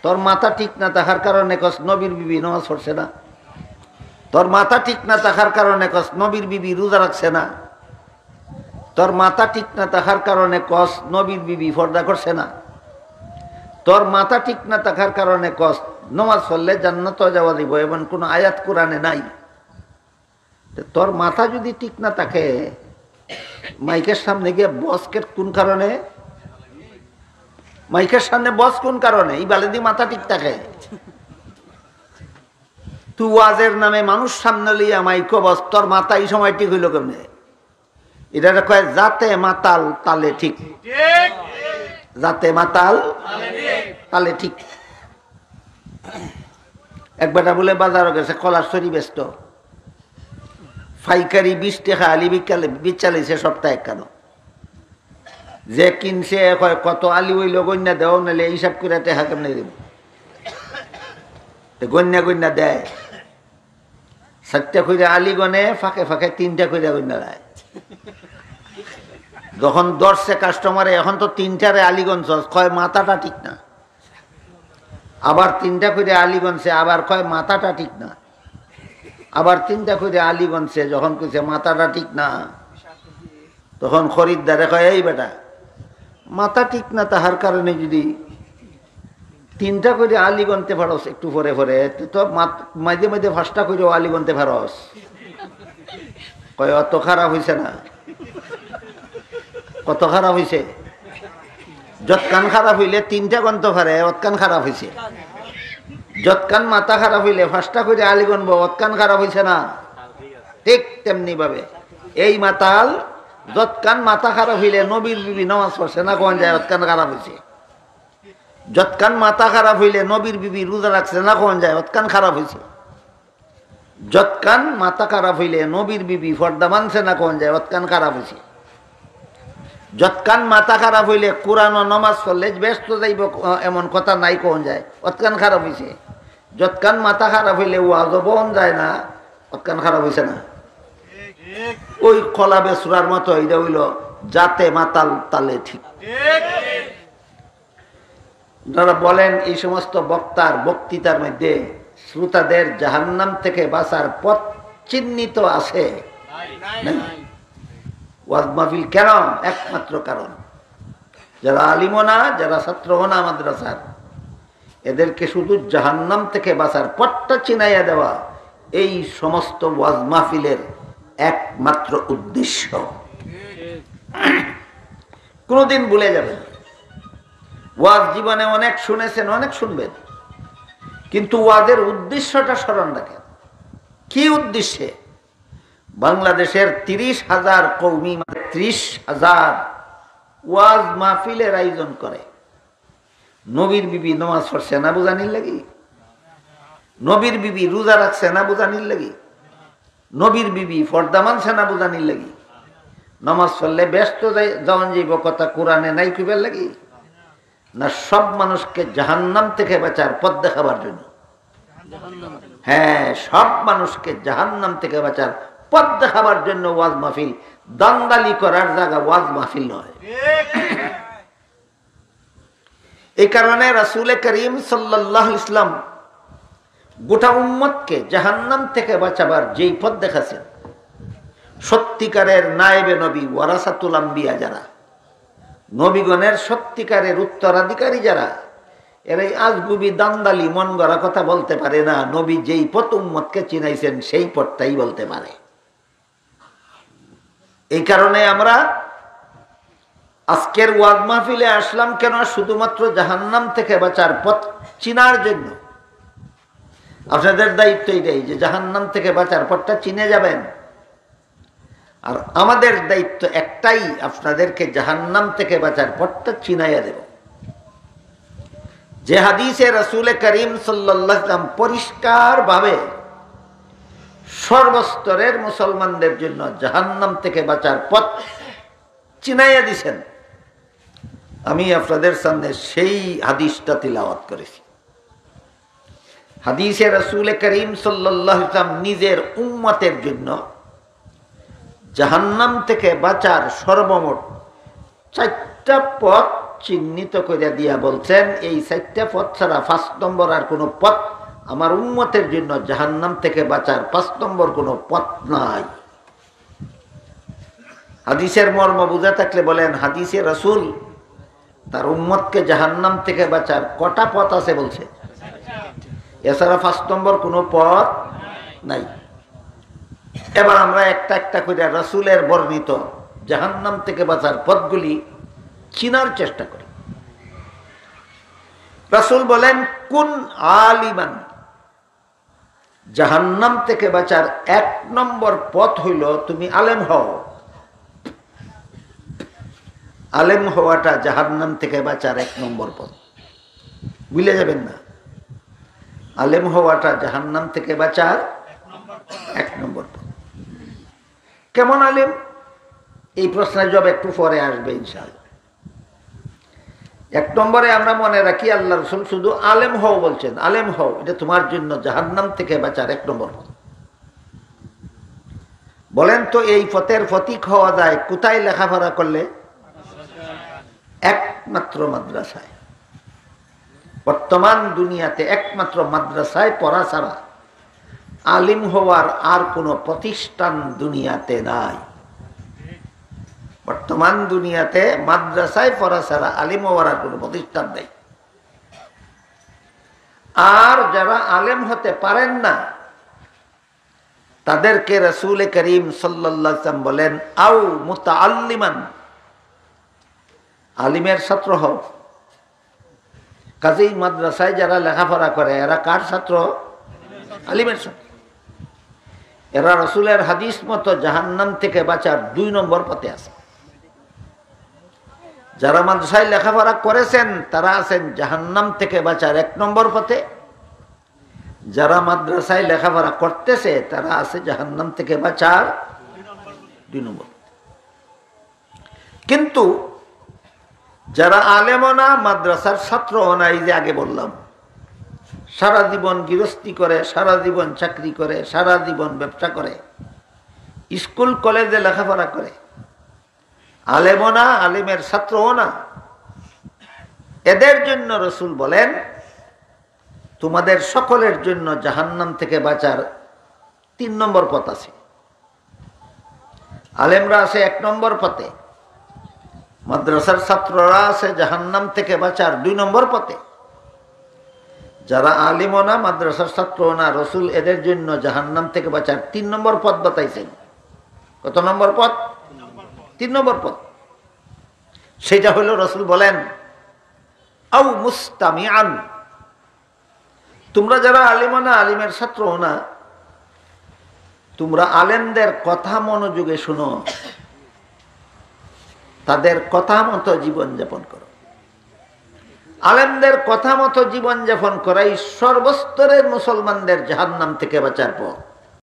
তোর মাথা ঠিক না থাকার কারণে কস নবীর বিবি নামাজ পড়ছে না। তোর মাথা ঠিক না থাকার কারণে কস নবীর বিবি রোজা রাখছে না। তোর মাথা ঠিক না থাকার কারণে কস নবীর বিবি পর্দা করছে না। তোর মাথা ঠিক না থাকার কারণে কস নামাজ পড়লে জান্নাত যাওয়া দিব, এমন কোন আয়াত কোরআনে নাই। তোর মাথা যদি ঠিক না থাকে, মাইকের সামনে গিয়ে বসকে কোন কারণে, মাইকের সামনে বস কোন কারণে? এই বালেদি মাথা ঠিক থাকে। তুই ওয়াজের নামে মানুষ সামনে লইয়া মাইকো বস, তোর মাথা এই সময় ঠিক হইল কেমনে? এটা কয় যাতে মাতাল তালে ঠিক, যাতে মাতাল তালে ঠিক। এক বেটা বলে বাজারও গেছে, কলার সরি ব্যস্ত, ফাইকারি 20 টাকা আলি বিচালিছে সপ্তাহে কেন? যে কিনছে কয় কত আলি হইল গন্যা দেও, নাহলে এইসব করে টেহা কেমনে দেব? গন্যা গন্যা দেয়, 7টা করে আলি গনে, ফাঁকে ফাঁকে 3টা করে গন্যা দেয়। যখন দর্শে কাস্টমারে, এখন তো 3টারে আলিগঞ্জ কয় মাথাটা ঠিক না, আবার 3টা করে আলিগঞ্জে আবার কয় মাথাটা ঠিক না, আবার 3টা করে আলিগঞ্জে যখন কইছে মাথাটা ঠিক না, তখন খরিদ্দারে কয় এই বেটা মাথা ঠিক না তাহার কারণে যদি 3টা করে আলিগঞ্জে ফারস একটু পরে পরে, তো মাঝে মাঝে 5টা করে আলিগঞ্জে ফারস। কয় অত খারাপ হয়েছে না? কত খারাপ হয়েছে? যৎকান খারাপ হইলে 3টা গন্ত ফারে, অতকান খারাপ হয়েছে। যৎকান মাথা খারাপ হইলে 5টা করে আলি গনব, অতকান খারাপ হয়েছে না? ঠিক তেমনি ভাবে এই মাতাল যৎকান মাথা খারাপ হইলে নবীর বিবি নামাজ পড়ছে না কোন যায়, অতকান খারাপ হয়েছে। যৎকান মাথা খারাপ হইলে নবীর বিবি রোজা রাখছে না কোন যায়, অতকান খারাপ হয়েছে। যৎকান মাথা খারাপ হইলে নবীর বিবি পর্দা মানছে না কোন যায়, অতকান খারাপ হয়েছে। যৎকান মাথা খারাপ হইলে কোরআন ও নমাজ পড়লে ব্যস্ত যাইব এমন কথা নাই কোন যায়, অতকান খারাপ হয়েছে। যৎকান মাথা খারাপ হইলে ওয়াজও বহন যায় না, অতকান খারাপ হয়েছে না? ওই কলা বেসুরার মতো এটা হইল যাতে মাতাল তালে ঠিক। আপনারা বলেন এই সমস্ত বক্তার বক্তৃতার মধ্যে শ্রোতাদের জাহান্নাম থেকে বাঁচার পথ চিহ্নিত আছে? ওয়াজ মাহফিল কেন? একমাত্র কারণ যারা আলিমও না, যারা ছাত্রও না মাদ্রাসার, এদেরকে শুধু জাহান্নাম থেকে বাঁচার পথটা চিনাইয়া দেওয়া এই সমস্ত ওয়াজ মাহফিলের একমাত্র উদ্দেশ্য। কোনদিন ভুলে যাবেন, ওয়াজ জীবনে অনেক শুনেছেন, অনেক শুনবেন, কিন্তু ওয়াজের উদ্দেশ্যটা স্মরণ রাখেন। কি উদ্দেশ্যে? বাংলাদেশের 30,000 কওমি 30,000 ওয়াজ মাহফিলের আয়োজন করে। নবীর বিবি নামাজ পড়ছে না বুঝানির লাগি, নবীর বিবি রোজা রাখছে না বুঝানির লাগি, নবীর বিবি পর্দা মানছে না বুঝানির লাগি, নামাজ পড়লে ব্যস্ত যাওয়ান যাইব কথা কোরআনে নাই কইবার লাগি, না সব মানুষকে জাহান্নাম থেকে বাঁচার পথ দেখাবার জন্য? হ্যাঁ, সব মানুষকে জাহান্নাম থেকে বাঁচার পথ দেখাবার জন্য ওয়াজ মাহফিল। দান্দালি করার জায়গা ওয়াজ মাহফিল নয়। এই কারণে রাসূল করিম সাল্লাল্লাহু আলাইহি ওয়াসাল্লাম গোটা উম্মতকে জাহান্নাম থেকে বাঁচাবার যেই পথ দেখাছেন, সত্যিকারের নায়েবে নবী ওয়ারাসাতুল আম্বিয়া যারা, নবীগণের সত্যিকারের উত্তরাধিকারী যারা, এরাই আজগুবি দান্দালি মন গড়া কথা বলতে পারে না। নবী যেই পথ উম্মতকে চিনাইছেন সেই পথটাই বলতে পারে। এই কারণে আমরা আজকের ওয়াজ মাহফিলে আসলাম কেন? শুধুমাত্র জাহান্নাম থেকে বাঁচার পথ চিনার জন্য। আপনাদের দায়িত্ব এটাই যে জাহান্নাম থেকে বাঁচার পথটা চিনে যাবেন, আর আমাদের দায়িত্ব একটাই, আপনাদেরকে জাহান্নাম থেকে বাঁচার পথটা চিনাইয়া দেব। যে হাদিসে রাসূল করিম সাল্লাল্লাহু আলাইহি ওয়াসাল্লাম পরিষ্কার ভাবে সর্বস্তরের মুসলমানদের জন্য জাহান্নাম থেকে বাঁচার পথ চিনাইয়া দিছেন, আমি আপনাদের সামনে সেই হাদিসটা তিলাওয়াত করেছি। হাদিসে রাসূল করিম সাল্লাল্লাহু আলাইহি ওয়াসাল্লাম নিজের উম্মতের জন্য জাহান্নাম থেকে বাঁচার সর্বমোট 4টা পথ চিহ্নিত করে দিয়া বলছেন এই 4টা পথ ছাড়া 5 নম্বর আর কোনো পথ আমার উম্মতের জন্য জাহান্নাম থেকে বাঁচার 5 নম্বর কোনো পথ নাই। হাদিসের মর্ম বুঝা থাকলে বলেন, হাদিসে রাসূল তার উম্মতকে জাহান্নাম থেকে বাঁচার কটা পথ আছে বলছে? এছাড়া 5 নম্বর কোনো পথ নাই। এবার আমরা একটা একটা করে রাসূলের বর্ণিত জাহান্নাম থেকে বাঁচার পথগুলি চিনার চেষ্টা করি। রাসূল বলেন, কুন আলিমান, জাহান্নাম থেকে বাঁচার 1 নম্বর পথ হইল তুমি আলেম হও। আলেম হওয়াটা জাহান্নাম থেকে বাঁচার 1 নম্বর পথ, ভুলে যাবেন না। আলেম হওয়াটা জাহান্নাম থেকে বাঁচার 1 নম্বর পথ। কেমন আলেম? এই প্রশ্নের জবাব একটু পরে আসবে ইনশাআল্লাহ। 1 নম্বরে আমরা মনে রাখি আল্লাহ রাসূল শুধু আলেম হও বলছেন। আলেম হও, এটা তোমার জন্য জাহান্নাম থেকে বাঁচার 1 নম্বর পথ। বলেন তো এই পথের প্রতীক হওয়া যায় কোথায় লেখাপড়া করলে? একমাত্র মাদ্রাসায়। বর্তমান দুনিয়াতে একমাত্র মাদ্রাসায় পড়া ছাড়া আলিম হওয়ার আর কোনো প্রতিষ্ঠান দুনিয়াতে নাই। বর্তমান দুনিয়াতে মাদ্রাসায় পড়া ছাড়া আলিম হওয়ার আর কোনো প্রতিষ্ঠান নেই। আর যারা আলেম হতে পারেন না তাদেরকে রাসূল করিম সাল্লাল্লাহু আলাইহি ওয়াসাল্লাম বলেন, আও মুতাআল্লিমান, আলিমের ছাত্র হও। কাজেই মাদ্রাসায় যারা লেখাপড়া করে এরা কার ছাত্র? আলিমের ছাত্র। এরা রাসূলের হাদিস মতো জাহান্নাম থেকে বাঁচার 2 নম্বর পথে আছে। যারা মাদ্রাসায় লেখাপড়া করেছেন তারা আছেন জাহান্নাম থেকে বাঁচার 1 নম্বর পথে। যারা মাদ্রাসায় লেখাপড়া করতেছে তারা আছে জাহান্নাম থেকে বাঁচার 2 নম্বর। কিন্তু যারা আলেমও না, মাদ্রাসার ছাত্রও না, এই যে আগে বললাম, সারা জীবন গৃহস্থী করে, সারা জীবন চাকরি করে, সারা জীবন ব্যবসা করে, স্কুল কলেজে লেখাপড়া করে, আলেমও না, আলেমের ছাত্রও না, এদের জন্য রাসূল বলেন তোমাদের সকলের জন্য জাহান্নাম থেকে বাঁচার 3 নম্বর পথ আছে। আলেমরা আছে 1 নম্বর পথে, মাদ্রাসার ছাত্ররা আছে জাহান্নাম থেকে বাঁচার 2 নম্বর পথে। যারা আলিমও না, মাদ্রাসার ছাত্রও না, রাসূল এদের জন্য জাহান্নাম থেকে বাঁচার 3 নম্বর পথ বাতাইছেন। কত নম্বর পথ? 3 নম্বর পথ। সেটা হলো রাসূল বলেন, আও মুস্তামিআন, তোমরা যারা আলিমও না, আলিমের ছাত্রও না, তোমরা আলেমদের কথা মনোযোগে শুনো, তাদের কথা মতো জীবনযাপন করো। আলেমদের কথা মতো জীবনযাপন করাই সর্বস্তরের মুসলমানদের জাহান্নাম থেকে বাঁচার পথ।